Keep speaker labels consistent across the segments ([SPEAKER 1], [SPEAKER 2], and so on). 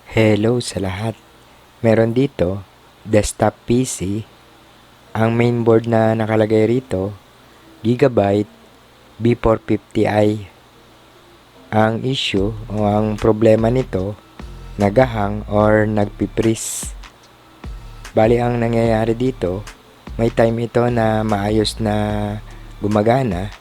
[SPEAKER 1] Hello sa lahat. Meron dito, desktop PC. Ang mainboard na nakalagay rito, Gigabyte B450i. Ang issue o ang problema nito, nagahang or nagpipris. Bali ang nangyayari dito, may time ito na maayos na gumagana.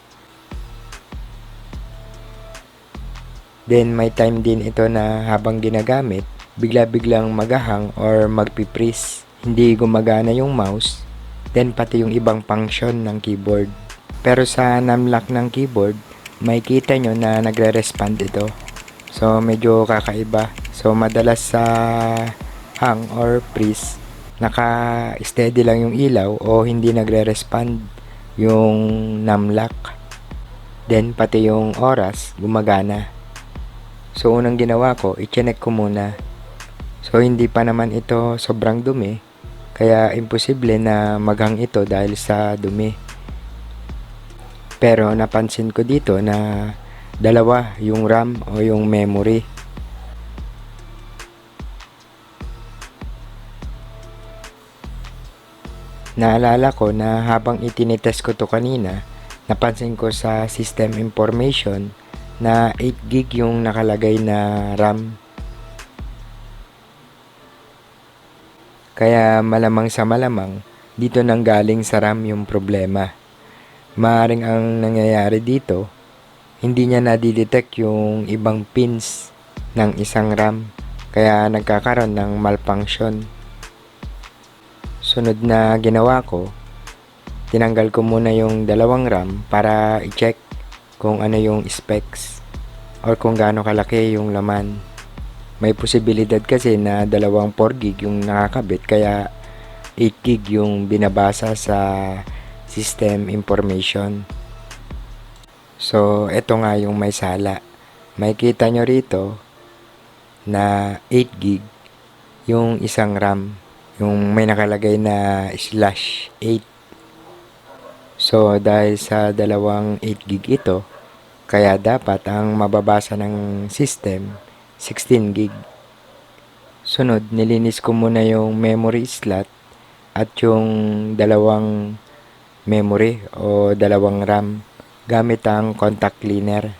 [SPEAKER 1] Then may time din ito na habang ginagamit, bigla-biglang magahang or magpipris. Hindi gumagana yung mouse, then pati yung ibang function ng keyboard. Pero sa numlock ng keyboard, makikita nyo na nagre-respond ito. So medyo kakaiba. So madalas sa hang or freeze, naka-steady lang yung ilaw o hindi nagre-respond yung numlock. Then pati yung oras gumagana. So unang ginawa ko, i-check ko muna. So hindi pa naman ito sobrang dumi, kaya imposible na maghang ito dahil sa dumi. Pero napansin ko dito na dalawa yung RAM o yung memory. Naalala ko na habang itinitest ko to kanina, napansin ko sa system information na 8GB yung nakalagay na RAM. Kaya malamang sa malamang, dito nang galing sa RAM yung problema. Maaring ang nangyayari dito, hindi niya nadidetect yung ibang pins ng isang RAM, kaya nagkakaroon ng malfunction. Sunod na ginawa ko, tinanggal ko muna yung dalawang RAM para i-check kung ano yung specs or kung gaano kalaki yung laman. May posibilidad kasi na dalawang 4GB yung nakakabit, kaya 8GB yung binabasa sa system information. So eto nga yung may sala. Makikita nyo rito na 8GB yung isang RAM, yung may nakalagay na /8. So dahil sa dalawang 8GB ito, kaya dapat ang mababasa ng system 16GB. Sunod, nilinis ko muna yung memory slot at yung dalawang memory o dalawang RAM gamit ang contact cleaner.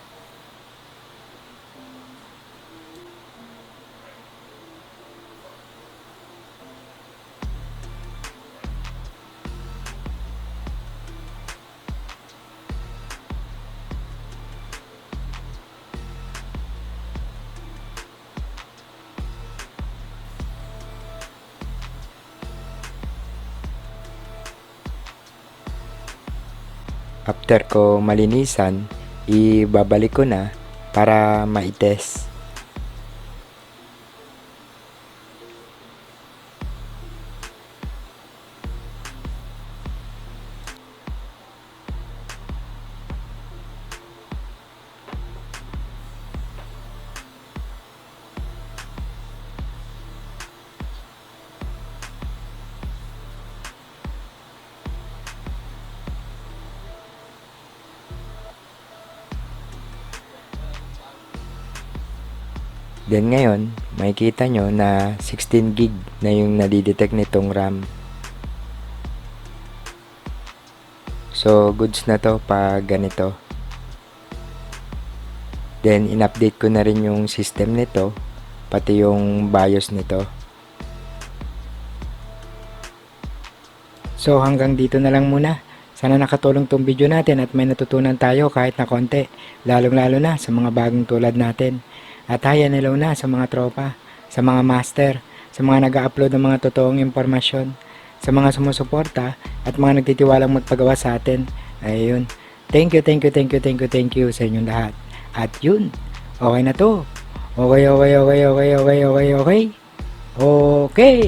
[SPEAKER 1] After ko malinisan, ibabalik ko na para ma-test. Then ngayon, makikita nyo na 16GB na yung nadidetect nitong RAM. So, goods na to pag ganito. Then, in-update ko na rin yung system nito, pati yung BIOS nito. So, hanggang dito na lang muna. Sana nakatulong tong video natin at may natutunan tayo kahit na konti, lalong-lalo na sa mga bagong tulad natin. At hi and hello na sa mga tropa, sa mga master, sa mga nag-upload ng mga totoong impormasyon, sa mga sumusuporta at mga nagtitiwalang magpagawa sa atin. Ayun. Thank you sa inyong lahat. At yun, okay na to. Okay. Okay.